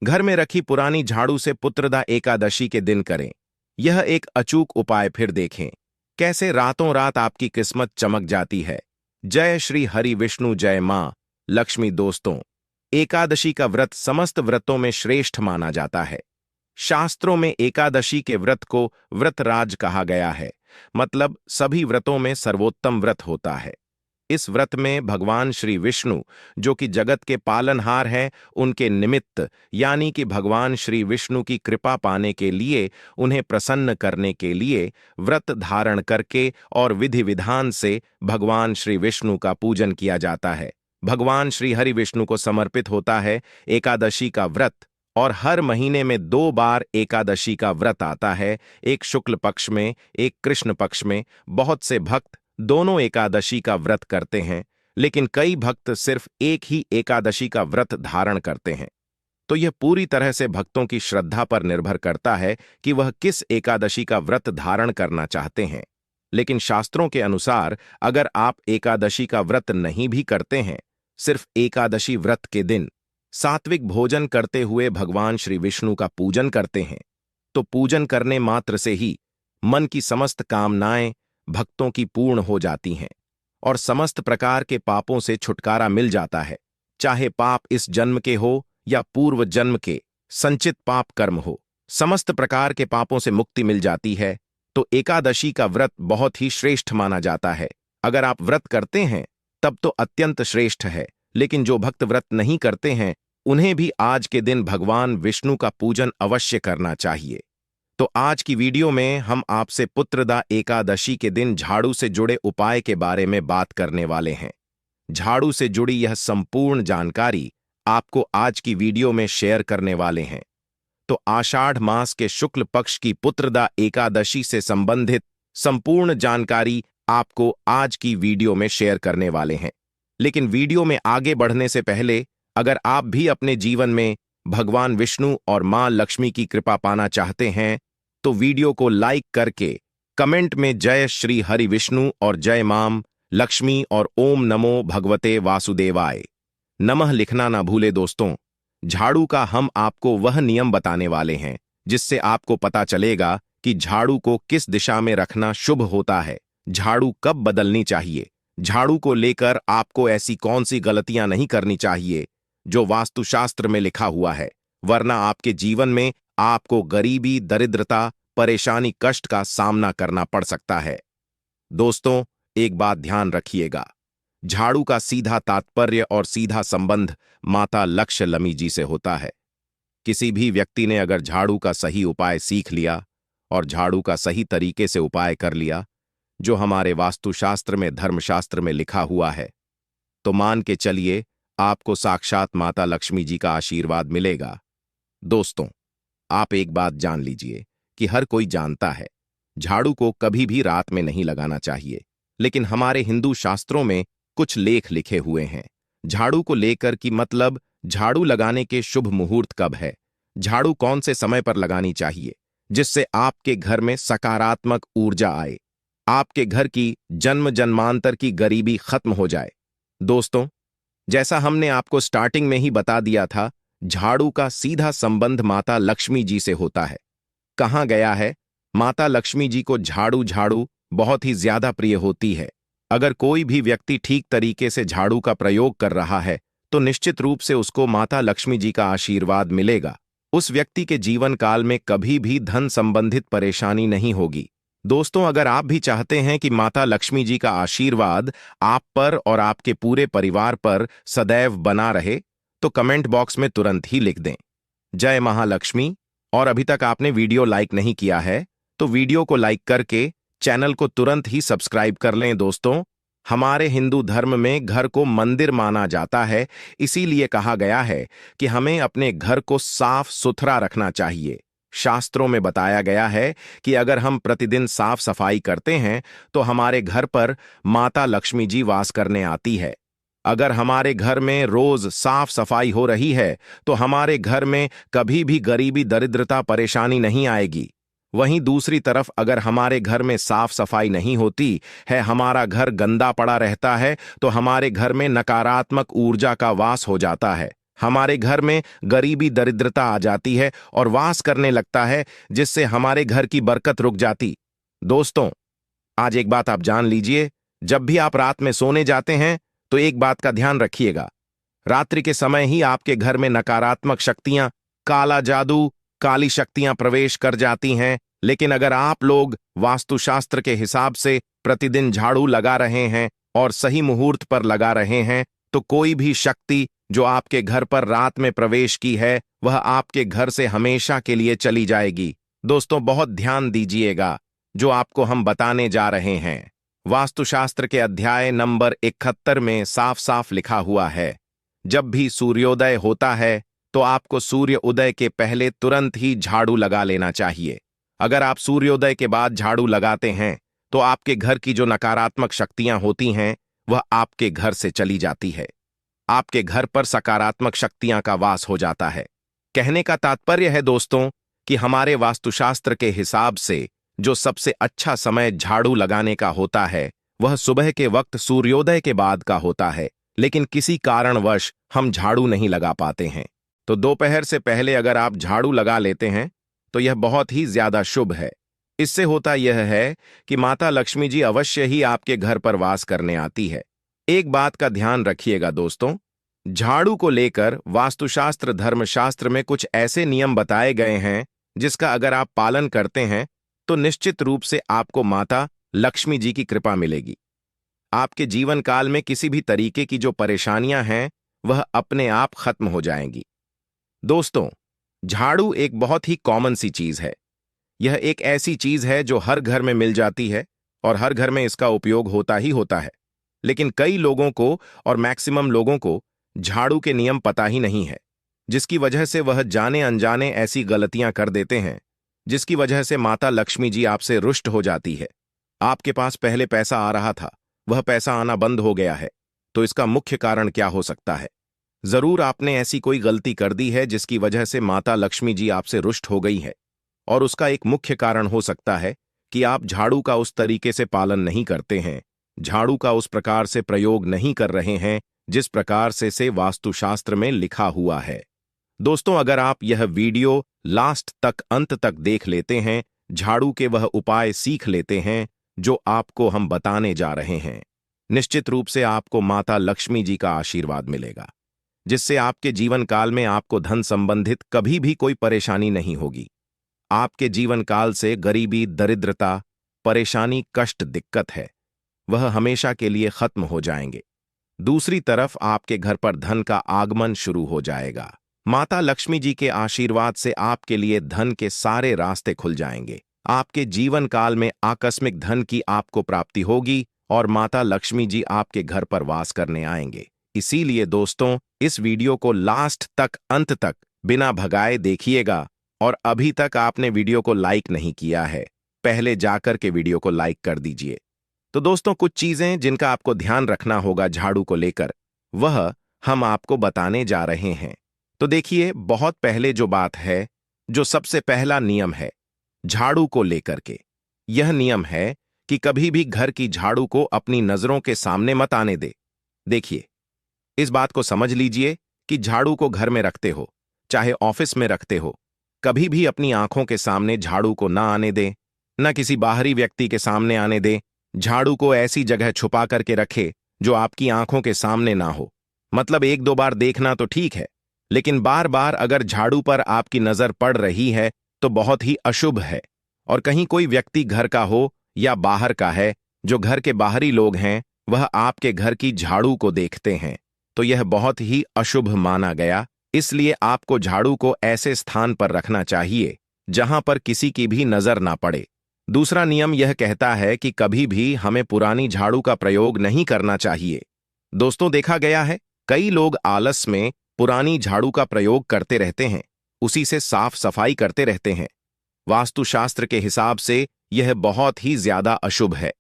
घर में रखी पुरानी झाड़ू से पुत्रदा एकादशी के दिन करें। यह एक अचूक उपाय, फिर देखें कैसे रातों रात आपकी किस्मत चमक जाती है। जय श्री हरि विष्णु, जय मां लक्ष्मी। दोस्तों, एकादशी का व्रत समस्त व्रतों में श्रेष्ठ माना जाता है। शास्त्रों में एकादशी के व्रत को व्रतराज कहा गया है, मतलब सभी व्रतों में सर्वोत्तम व्रत होता है। इस व्रत में भगवान श्री विष्णु, जो कि जगत के पालनहार हैं, उनके निमित्त यानी कि भगवान श्री विष्णु की कृपा पाने के लिए, उन्हें प्रसन्न करने के लिए व्रत धारण करके और विधि विधान से भगवान श्री विष्णु का पूजन किया जाता है। भगवान श्री हरि विष्णु को समर्पित होता है एकादशी का व्रत। और हर महीने में 2 बार एकादशी का व्रत आता है, एक शुक्ल पक्ष में, एक कृष्ण पक्ष में। बहुत से भक्त दोनों एकादशी का व्रत करते हैं, लेकिन कई भक्त सिर्फ एक ही एकादशी का व्रत धारण करते हैं। तो यह पूरी तरह से भक्तों की श्रद्धा पर निर्भर करता है कि वह किस एकादशी का व्रत धारण करना चाहते हैं। लेकिन शास्त्रों के अनुसार अगर आप एकादशी का व्रत नहीं भी करते हैं, सिर्फ एकादशी व्रत के दिन सात्विक भोजन करते हुए भगवान श्री विष्णु का पूजन करते हैं, तो पूजन करने मात्र से ही मन की समस्त कामनाएं भक्तों की पूर्ण हो जाती हैं और समस्त प्रकार के पापों से छुटकारा मिल जाता है। चाहे पाप इस जन्म के हो या पूर्व जन्म के संचित पाप कर्म हो, समस्त प्रकार के पापों से मुक्ति मिल जाती है। तो एकादशी का व्रत बहुत ही श्रेष्ठ माना जाता है। अगर आप व्रत करते हैं तब तो अत्यंत श्रेष्ठ है, लेकिन जो भक्त व्रत नहीं करते हैं, उन्हें भी आज के दिन भगवान विष्णु का पूजन अवश्य करना चाहिए। तो आज की वीडियो में हम आपसे पुत्रदा एकादशी के दिन झाड़ू से जुड़े उपाय के बारे में बात करने वाले हैं। झाड़ू से जुड़ी यह संपूर्ण जानकारी आपको आज की वीडियो में शेयर करने वाले हैं। तो आषाढ़ मास के शुक्ल पक्ष की पुत्रदा एकादशी से संबंधित संपूर्ण जानकारी आपको आज की वीडियो में शेयर करने वाले हैं। लेकिन वीडियो में आगे बढ़ने से पहले, अगर आप भी अपने जीवन में भगवान विष्णु और मां लक्ष्मी की कृपा पाना चाहते हैं, तो वीडियो को लाइक करके कमेंट में जय श्री हरि विष्णु और जय मां लक्ष्मी और ओम नमो भगवते वासुदेवाय नमः लिखना ना भूले। दोस्तों, झाड़ू का हम आपको वह नियम बताने वाले हैं जिससे आपको पता चलेगा कि झाड़ू को किस दिशा में रखना शुभ होता है, झाड़ू कब बदलनी चाहिए, झाड़ू को लेकर आपको ऐसी कौन सी गलतियां नहीं करनी चाहिए जो वास्तुशास्त्र में लिखा हुआ है, वरना आपके जीवन में आपको गरीबी, दरिद्रता, परेशानी, कष्ट का सामना करना पड़ सकता है। दोस्तों, एक बात ध्यान रखिएगा, झाड़ू का सीधा तात्पर्य और सीधा संबंध माता लक्ष्मी जी से होता है। किसी भी व्यक्ति ने अगर झाड़ू का सही उपाय सीख लिया और झाड़ू का सही तरीके से उपाय कर लिया, जो हमारे वास्तुशास्त्र में, धर्मशास्त्र में लिखा हुआ है, तो मान के चलिए आपको साक्षात माता लक्ष्मी जी का आशीर्वाद मिलेगा। दोस्तों, आप एक बात जान लीजिए कि हर कोई जानता है झाड़ू को कभी भी रात में नहीं लगाना चाहिए, लेकिन हमारे हिंदू शास्त्रों में कुछ लेख लिखे हुए हैं झाड़ू को लेकर कि मतलब झाड़ू लगाने के शुभ मुहूर्त कब है, झाड़ू कौन से समय पर लगानी चाहिए, जिससे आपके घर में सकारात्मक ऊर्जा आए, आपके घर की जन्म जन्मांतर की गरीबी खत्म हो जाए। दोस्तों, जैसा हमने आपको स्टार्टिंग में ही बता दिया था, झाड़ू का सीधा संबंध माता लक्ष्मी जी से होता है। कहा गया है, माता लक्ष्मी जी को झाड़ू बहुत ही ज्यादा प्रिय होती है। अगर कोई भी व्यक्ति ठीक तरीके से झाड़ू का प्रयोग कर रहा है, तो निश्चित रूप से उसको माता लक्ष्मी जी का आशीर्वाद मिलेगा। उस व्यक्ति के जीवन काल में कभी भी धन संबंधित परेशानी नहीं होगी। दोस्तों, अगर आप भी चाहते हैं कि माता लक्ष्मी जी का आशीर्वाद आप पर और आपके पूरे परिवार पर सदैव बना रहे, तो कमेंट बॉक्स में तुरंत ही लिख दें जय महालक्ष्मी। और अभी तक आपने वीडियो लाइक नहीं किया है, तो वीडियो को लाइक करके चैनल को तुरंत ही सब्सक्राइब कर लें। दोस्तों, हमारे हिंदू धर्म में घर को मंदिर माना जाता है, इसीलिए कहा गया है कि हमें अपने घर को साफ सुथरा रखना चाहिए। शास्त्रों में बताया गया है कि अगर हम प्रतिदिन साफ सफाई करते हैं तो हमारे घर पर माता लक्ष्मी जी वास करने आती है। अगर हमारे घर में रोज साफ सफाई हो रही है तो हमारे घर में कभी भी गरीबी, दरिद्रता, परेशानी नहीं आएगी। वहीं दूसरी तरफ अगर हमारे घर में साफ सफाई नहीं होती है, हमारा घर गंदा पड़ा रहता है, तो हमारे घर में नकारात्मक ऊर्जा का वास हो जाता है। हमारे घर में गरीबी दरिद्रता आ जाती है और वास करने लगता है, जिससे हमारे घर की बरकत रुक जाती। दोस्तों, आज एक बात आप जान लीजिए, जब भी आप रात में सोने जाते हैं तो एक बात का ध्यान रखिएगा। रात्रि के समय ही आपके घर में नकारात्मक शक्तियां, काला जादू, काली शक्तियां प्रवेश कर जाती हैं। लेकिन अगर आप लोग वास्तुशास्त्र के हिसाब से प्रतिदिन झाड़ू लगा रहे हैं और सही मुहूर्त पर लगा रहे हैं, तो कोई भी शक्ति जो आपके घर पर रात में प्रवेश की है, वह आपके घर से हमेशा के लिए चली जाएगी। दोस्तों, बहुत ध्यान दीजिएगा जो आपको हम बताने जा रहे हैं। वास्तुशास्त्र के अध्याय नंबर 71 में साफ साफ लिखा हुआ है, जब भी सूर्योदय होता है तो आपको सूर्य उदय के पहले तुरंत ही झाड़ू लगा लेना चाहिए। अगर आप सूर्योदय के बाद झाड़ू लगाते हैं तो आपके घर की जो नकारात्मक शक्तियां होती हैं, वह आपके घर से चली जाती है। आपके घर पर सकारात्मक शक्तियां का वास हो जाता है। कहने का तात्पर्य है दोस्तों कि हमारे वास्तुशास्त्र के हिसाब से जो सबसे अच्छा समय झाड़ू लगाने का होता है, वह सुबह के वक्त सूर्योदय के बाद का होता है। लेकिन किसी कारणवश हम झाड़ू नहीं लगा पाते हैं, तो दोपहर से पहले अगर आप झाड़ू लगा लेते हैं तो यह बहुत ही ज्यादा शुभ है। इससे होता यह है कि माता लक्ष्मी जी अवश्य ही आपके घर पर वास करने आती है। एक बात का ध्यान रखिएगा दोस्तों, झाड़ू को लेकर वास्तुशास्त्र धर्मशास्त्र में कुछ ऐसे नियम बताए गए हैं जिसका अगर आप पालन करते हैं तो निश्चित रूप से आपको माता लक्ष्मी जी की कृपा मिलेगी। आपके जीवन काल में किसी भी तरीके की जो परेशानियां हैं, वह अपने आप खत्म हो जाएंगी। दोस्तों, झाड़ू एक बहुत ही कॉमन सी चीज है। यह एक ऐसी चीज है जो हर घर में मिल जाती है और हर घर में इसका उपयोग होता ही होता है। लेकिन कई लोगों को और मैक्सिमम लोगों को झाड़ू के नियम पता ही नहीं है, जिसकी वजह से वह जाने अनजाने ऐसी गलतियां कर देते हैं जिसकी वजह से माता लक्ष्मी जी आपसे रुष्ट हो जाती है। आपके पास पहले पैसा आ रहा था, वह पैसा आना बंद हो गया है, तो इसका मुख्य कारण क्या हो सकता है? जरूर आपने ऐसी कोई गलती कर दी है जिसकी वजह से माता लक्ष्मी जी आपसे रुष्ट हो गई है। और उसका एक मुख्य कारण हो सकता है कि आप झाड़ू का उस तरीके से पालन नहीं करते हैं, झाड़ू का उस प्रकार से प्रयोग नहीं कर रहे हैं जिस प्रकार से वास्तुशास्त्र में लिखा हुआ है। दोस्तों, अगर आप यह वीडियो लास्ट तक अंत तक देख लेते हैं, झाड़ू के वह उपाय सीख लेते हैं जो आपको हम बताने जा रहे हैं, निश्चित रूप से आपको माता लक्ष्मी जी का आशीर्वाद मिलेगा, जिससे आपके जीवन काल में आपको धन संबंधित कभी भी कोई परेशानी नहीं होगी। आपके जीवन काल से गरीबी, दरिद्रता, परेशानी, कष्ट, दिक्कत है, वह हमेशा के लिए खत्म हो जाएंगे। दूसरी तरफ आपके घर पर धन का आगमन शुरू हो जाएगा। माता लक्ष्मी जी के आशीर्वाद से आपके लिए धन के सारे रास्ते खुल जाएंगे। आपके जीवन काल में आकस्मिक धन की आपको प्राप्ति होगी और माता लक्ष्मी जी आपके घर पर वास करने आएंगे। इसीलिए दोस्तों, इस वीडियो को लास्ट तक अंत तक बिना भगाए देखिएगा। और अभी तक आपने वीडियो को लाइक नहीं किया है, पहले जाकर के वीडियो को लाइक कर दीजिए। तो दोस्तों, कुछ चीजें जिनका आपको ध्यान रखना होगा झाड़ू को लेकर, वह हम आपको बताने जा रहे हैं। तो देखिए, बहुत पहले जो बात है, जो सबसे पहला नियम है झाड़ू को लेकर के, यह नियम है कि कभी भी घर की झाड़ू को अपनी नजरों के सामने मत आने दे। देखिए, इस बात को समझ लीजिए कि झाड़ू को घर में रखते हो, चाहे ऑफिस में रखते हो, कभी भी अपनी आंखों के सामने झाड़ू को ना आने दे, न किसी बाहरी व्यक्ति के सामने आने दे। झाड़ू को ऐसी जगह छुपा करके रखे जो आपकी आंखों के सामने ना हो। मतलब एक दो बार देखना तो ठीक है, लेकिन बार बार अगर झाड़ू पर आपकी नजर पड़ रही है तो बहुत ही अशुभ है। और कहीं कोई व्यक्ति घर का हो या बाहर का है, जो घर के बाहरी लोग हैं, वह आपके घर की झाड़ू को देखते हैं, तो यह बहुत ही अशुभ माना गया। इसलिए आपको झाड़ू को ऐसे स्थान पर रखना चाहिए जहां पर किसी की भी नजर ना पड़े। दूसरा नियम यह कहता है कि कभी भी हमें पुरानी झाड़ू का प्रयोग नहीं करना चाहिए। दोस्तों, देखा गया है कई लोग आलस में पुरानी झाड़ू का प्रयोग करते रहते हैं, उसी से साफ सफाई करते रहते हैं। वास्तुशास्त्र के हिसाब से यह बहुत ही ज्यादा अशुभ है।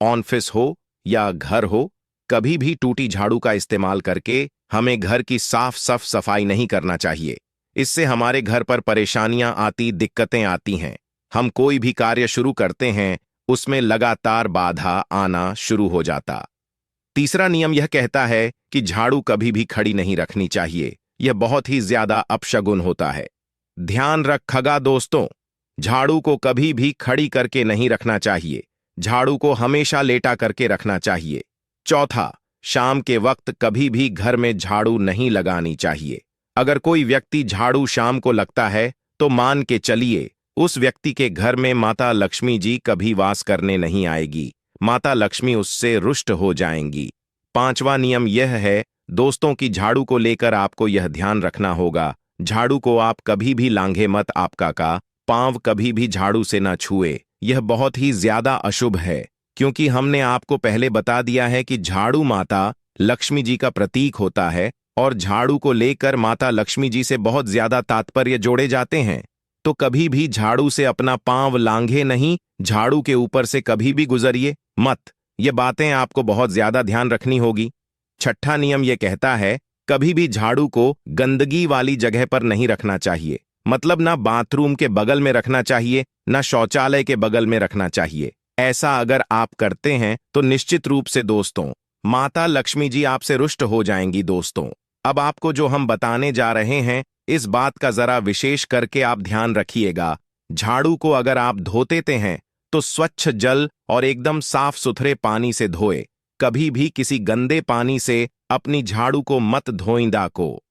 ऑफिस हो या घर हो, कभी भी टूटी झाड़ू का इस्तेमाल करके हमें घर की साफ सफाई नहीं करना चाहिए। इससे हमारे घर पर परेशानियां आती, दिक्कतें आती हैं। हम कोई भी कार्य शुरू करते हैं, उसमें लगातार बाधा आना शुरू हो जाता। तीसरा नियम यह कहता है कि झाड़ू कभी भी खड़ी नहीं रखनी चाहिए। यह बहुत ही ज्यादा अपशगुन होता है। ध्यान रखगा दोस्तों, झाड़ू को कभी भी खड़ी करके नहीं रखना चाहिए, झाड़ू को हमेशा लेटा करके रखना चाहिए। चौथा, शाम के वक्त कभी भी घर में झाड़ू नहीं लगानी चाहिए। अगर कोई व्यक्ति झाड़ू शाम को लगता है तो मान के चलिए उस व्यक्ति के घर में माता लक्ष्मी जी कभी वास करने नहीं आएगी, माता लक्ष्मी उससे रुष्ट हो जाएंगी। पांचवा नियम यह है दोस्तों कि झाड़ू को लेकर आपको यह ध्यान रखना होगा, झाड़ू को आप कभी भी लांघे मत, आपका का पांव कभी भी झाड़ू से न छुए। यह बहुत ही ज्यादा अशुभ है, क्योंकि हमने आपको पहले बता दिया है कि झाड़ू माता लक्ष्मी जी का प्रतीक होता है और झाड़ू को लेकर माता लक्ष्मी जी से बहुत ज्यादा तात्पर्य जोड़े जाते हैं। तो कभी भी झाड़ू से अपना पांव लांघे नहीं, झाड़ू के ऊपर से कभी भी गुजरिए मत। ये बातें आपको बहुत ज्यादा ध्यान रखनी होगी। छठा नियम यह कहता है कभी भी झाड़ू को गंदगी वाली जगह पर नहीं रखना चाहिए, मतलब ना बाथरूम के बगल में रखना चाहिए, ना शौचालय के बगल में रखना चाहिए। ऐसा अगर आप करते हैं तो निश्चित रूप से दोस्तों माता लक्ष्मी जी आपसे रुष्ट हो जाएंगी। दोस्तों अब आपको जो हम बताने जा रहे हैं इस बात का जरा विशेष करके आप ध्यान रखिएगा। झाड़ू को अगर आप धोते हैं तो स्वच्छ जल और एकदम साफ सुथरे पानी से धोए, कभी भी किसी गंदे पानी से अपनी झाड़ू को मत धोइंदा को।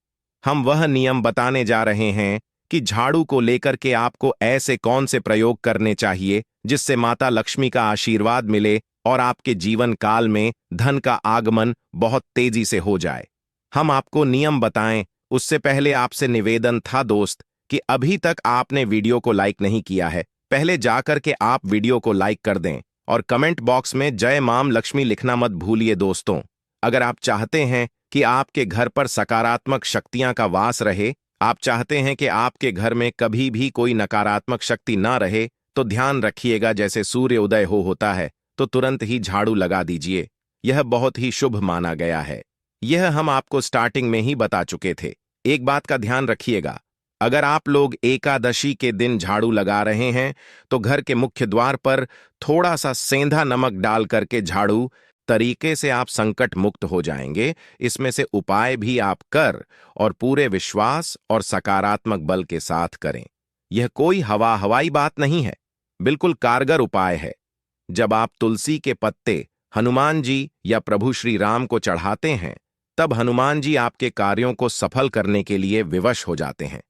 हम वह नियम बताने जा रहे हैं कि झाड़ू को लेकर के आपको ऐसे कौन से प्रयोग करने चाहिए जिससे माता लक्ष्मी का आशीर्वाद मिले और आपके जीवन काल में धन का आगमन बहुत तेजी से हो जाए। हम आपको नियम बताएं उससे पहले आपसे निवेदन था दोस्त कि अभी तक आपने वीडियो को लाइक नहीं किया है, पहले जाकर के आप वीडियो को लाइक कर दें और कमेंट बॉक्स में जय मां लक्ष्मी लिखना मत भूलिए। दोस्तों अगर आप चाहते हैं कि आपके घर पर सकारात्मक शक्तियां का वास रहे, आप चाहते हैं कि आपके घर में कभी भी कोई नकारात्मक शक्ति ना रहे, तो ध्यान रखिएगा जैसे सूर्य उदय होता है तो तुरंत ही झाड़ू लगा दीजिए। यह बहुत ही शुभ माना गया है। यह हम आपको स्टार्टिंग में ही बता चुके थे। एक बात का ध्यान रखिएगा, अगर आप लोग एकादशी के दिन झाड़ू लगा रहे हैं तो घर के मुख्य द्वार पर थोड़ा सा सेंधा नमक डाल करके झाड़ू तरीके से आप संकट मुक्त हो जाएंगे। इसमें से उपाय भी आप कर और पूरे विश्वास और सकारात्मक बल के साथ करें। यह कोई हवाई बात नहीं है, बिल्कुल कारगर उपाय है। जब आप तुलसी के पत्ते हनुमान जी या प्रभु श्री राम को चढ़ाते हैं तब हनुमान जी आपके कार्यों को सफल करने के लिए विवश हो जाते हैं।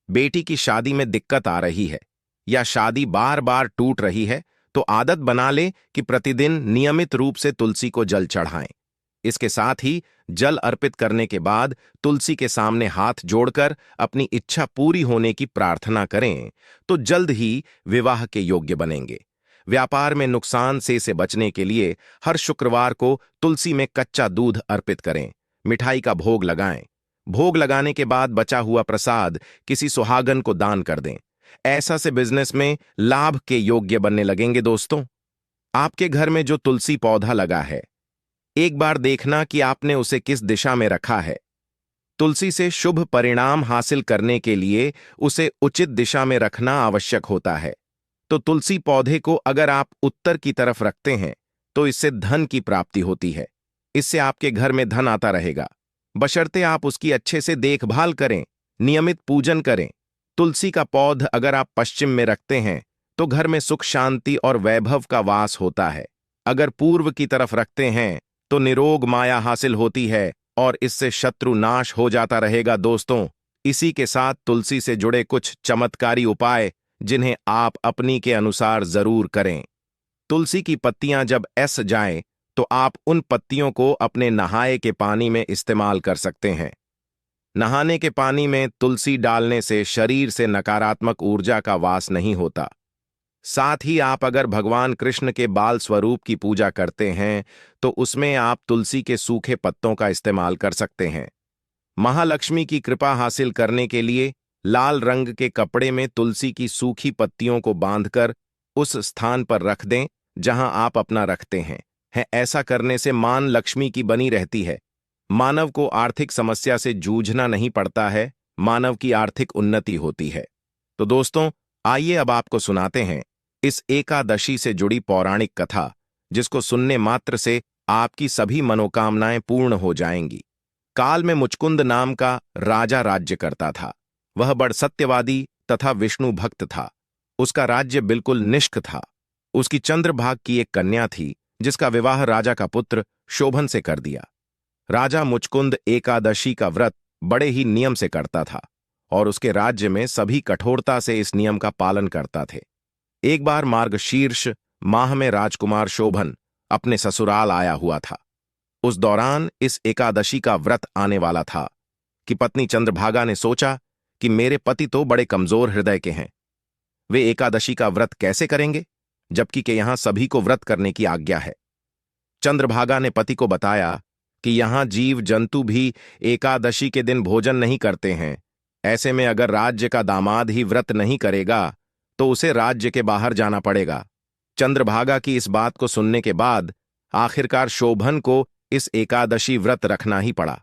बेटी की शादी में दिक्कत आ रही है या शादी बार बार टूट रही है तो आदत बना ले कि प्रतिदिन नियमित रूप से तुलसी को जल चढ़ाएं। इसके साथ ही जल अर्पित करने के बाद तुलसी के सामने हाथ जोड़कर अपनी इच्छा पूरी होने की प्रार्थना करें तो जल्द ही विवाह के योग्य बनेंगे। व्यापार में नुकसान से बचने के लिए हर शुक्रवार को तुलसी में कच्चा दूध अर्पित करें, मिठाई का भोग लगाएं। भोग लगाने के बाद बचा हुआ प्रसाद किसी सुहागन को दान कर दें। ऐसा से बिजनेस में लाभ के योग्य बनने लगेंगे। दोस्तों आपके घर में जो तुलसी पौधा लगा है एक बार देखना कि आपने उसे किस दिशा में रखा है। तुलसी से शुभ परिणाम हासिल करने के लिए उसे उचित दिशा में रखना आवश्यक होता है। तो तुलसी पौधे को अगर आप उत्तर की तरफ रखते हैं तो इससे धन की प्राप्ति होती है, इससे आपके घर में धन आता रहेगा, बशर्ते आप उसकी अच्छे से देखभाल करें, नियमित पूजन करें। तुलसी का पौध अगर आप पश्चिम में रखते हैं तो घर में सुख शांति और वैभव का वास होता है। अगर पूर्व की तरफ रखते हैं तो निरोग माया हासिल होती है और इससे शत्रु नाश हो जाता रहेगा। दोस्तों इसी के साथ तुलसी से जुड़े कुछ चमत्कारी उपाय जिन्हें आप अपनी के अनुसार जरूर करें। तुलसी की पत्तियां जब ऐस जाएं तो आप उन पत्तियों को अपने नहाए के पानी में इस्तेमाल कर सकते हैं। नहाने के पानी में तुलसी डालने से शरीर से नकारात्मक ऊर्जा का वास नहीं होता। साथ ही आप अगर भगवान कृष्ण के बाल स्वरूप की पूजा करते हैं तो उसमें आप तुलसी के सूखे पत्तों का इस्तेमाल कर सकते हैं। महालक्ष्मी की कृपा हासिल करने के लिए लाल रंग के कपड़े में तुलसी की सूखी पत्तियों को बांधकर उस स्थान पर रख दें जहां आप अपना रखते हैं। ऐसा करने से मान लक्ष्मी की बनी रहती है। मानव को आर्थिक समस्या से जूझना नहीं पड़ता है, मानव की आर्थिक उन्नति होती है। तो दोस्तों आइए अब आपको सुनाते हैं इस एकादशी से जुड़ी पौराणिक कथा, जिसको सुनने मात्र से आपकी सभी मनोकामनाएं पूर्ण हो जाएंगी। काल में मुचकुंद नाम का राजा राज्य करता था। वह बड़ सत्यवादी तथा विष्णु भक्त था। उसका राज्य बिल्कुल निष्क था। उसकी चंद्रभाग की एक कन्या थी, जिसका विवाह राजा का पुत्र शोभन से कर दिया। राजा मुचकुंद एकादशी का व्रत बड़े ही नियम से करता था और उसके राज्य में सभी कठोरता से इस नियम का पालन करता थे। एक बार मार्गशीर्ष माह में राजकुमार शोभन अपने ससुराल आया हुआ था। उस दौरान इस एकादशी का व्रत आने वाला था कि पत्नी चंद्रभागा ने सोचा कि मेरे पति तो बड़े कमजोर हृदय के हैं, वे एकादशी का व्रत कैसे करेंगे, जबकि के यहां सभी को व्रत करने की आज्ञा है। चंद्रभागा ने पति को बताया कि यहां जीव जंतु भी एकादशी के दिन भोजन नहीं करते हैं। ऐसे में अगर राज्य का दामाद ही व्रत नहीं करेगा तो उसे राज्य के बाहर जाना पड़ेगा। चंद्रभागा की इस बात को सुनने के बाद आखिरकार शोभन को इस एकादशी व्रत रखना ही पड़ा,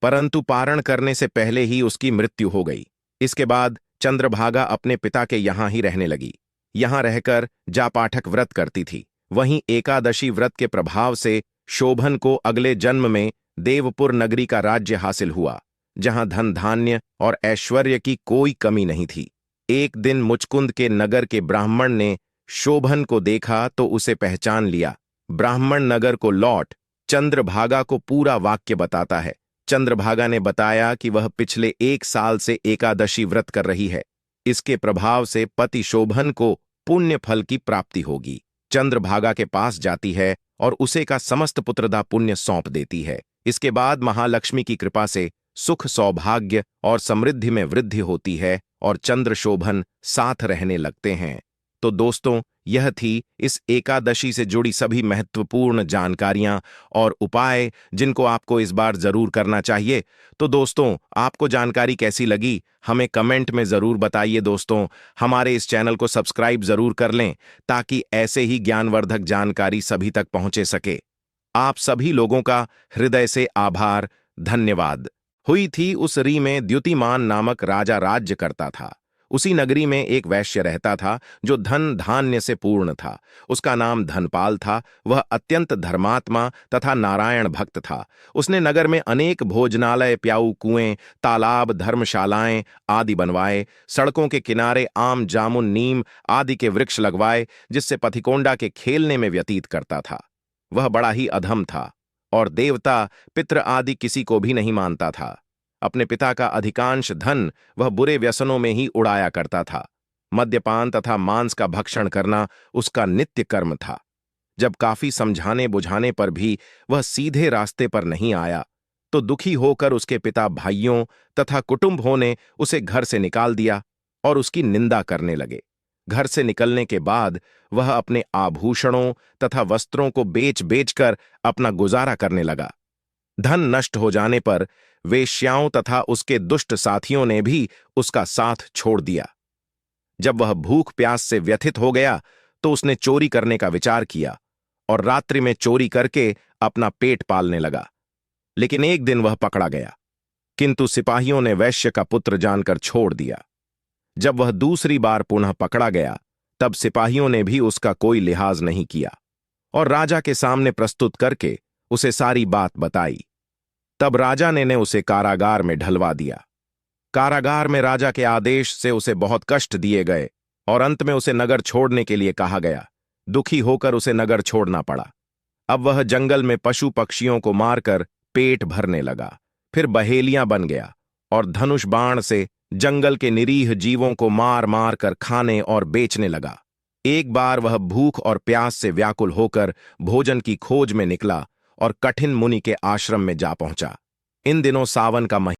परंतु पारण करने से पहले ही उसकी मृत्यु हो गई। इसके बाद चंद्रभागा अपने पिता के यहां ही रहने लगी। यहां रहकर जापाठक व्रत करती थी। वहीं एकादशी व्रत के प्रभाव से शोभन को अगले जन्म में देवपुर नगरी का राज्य हासिल हुआ, जहां धन धान्य और ऐश्वर्य की कोई कमी नहीं थी। एक दिन मुचकुंद के नगर के ब्राह्मण ने शोभन को देखा तो उसे पहचान लिया। ब्राह्मण नगर को लौट चंद्रभागा को पूरा वाक्य बताता है। चंद्रभागा ने बताया कि वह पिछले 1 साल से एकादशी व्रत कर रही है। इसके प्रभाव से पति शोभन को पुण्य फल की प्राप्ति होगी। चंद्रभागा के पास जाती है और उसे का समस्त पुत्रदा पुण्य सौंप देती है। इसके बाद महालक्ष्मी की कृपा से सुख, सौभाग्य और समृद्धि में वृद्धि होती है और चंद्र शोभन साथ रहने लगते हैं। तो दोस्तों, यह थी इस एकादशी से जुड़ी सभी महत्वपूर्ण जानकारियां और उपाय, जिनको आपको इस बार जरूर करना चाहिए। तो दोस्तों, आपको जानकारी कैसी लगी हमें कमेंट में जरूर बताइए। दोस्तों, हमारे इस चैनल को सब्सक्राइब जरूर कर लें ताकि ऐसे ही ज्ञानवर्धक जानकारी सभी तक पहुंचे सके। आप सभी लोगों का हृदय से आभार, धन्यवाद। हुई थी उस री में द्युतिमान नामक राजा राज्य करता था। उसी नगरी में एक वैश्य रहता था जो धन धान्य से पूर्ण था। उसका नाम धनपाल था। वह अत्यंत धर्मात्मा तथा नारायण भक्त था। उसने नगर में अनेक भोजनालय, प्याऊ कुएं, तालाब, धर्मशालाएं आदि बनवाए। सड़कों के किनारे आम, जामुन, नीम आदि के वृक्ष लगवाए, जिससे पथिकोंडा के खेलने में व्यतीत करता था। वह बड़ा ही अधम था और देवता, पितृ आदि किसी को भी नहीं मानता था। अपने पिता का अधिकांश धन वह बुरे व्यसनों में ही उड़ाया करता था। मद्यपान तथा मांस का भक्षण करना उसका नित्य कर्म था। जब काफी समझाने बुझाने पर भी वह सीधे रास्ते पर नहीं आया, तो दुखी होकर उसके पिता, भाइयों तथा कुटुंबों ने उसे घर से निकाल दिया और उसकी निंदा करने लगे। घर से निकलने के बाद वह अपने आभूषणों तथा वस्त्रों को बेच बेचकर अपना गुजारा करने लगा। धन नष्ट हो जाने पर वेश्याओं तथा उसके दुष्ट साथियों ने भी उसका साथ छोड़ दिया। जब वह भूख प्यास से व्यथित हो गया तो उसने चोरी करने का विचार किया और रात्रि में चोरी करके अपना पेट पालने लगा। लेकिन एक दिन वह पकड़ा गया, किंतु सिपाहियों ने वैश्य का पुत्र जानकर छोड़ दिया। जब वह दूसरी बार पुनः पकड़ा गया, तब सिपाहियों ने भी उसका कोई लिहाज नहीं किया और राजा के सामने प्रस्तुत करके उसे सारी बात बताई। तब राजा ने उसे कारागार में ढलवा दिया। कारागार में राजा के आदेश से उसे बहुत कष्ट दिए गए और अंत में उसे नगर छोड़ने के लिए कहा गया। दुखी होकर उसे नगर छोड़ना पड़ा। अब वह जंगल में पशु पक्षियों को मारकर पेट भरने लगा, फिर बहेलियां बन गया और धनुष बाण से जंगल के निरीह जीवों को मार मार कर खाने और बेचने लगा। एक बार वह भूख और प्यास से व्याकुल होकर भोजन की खोज में निकला और कठिन मुनि के आश्रम में जा पहुंचा। इन दिनों सावन का महीना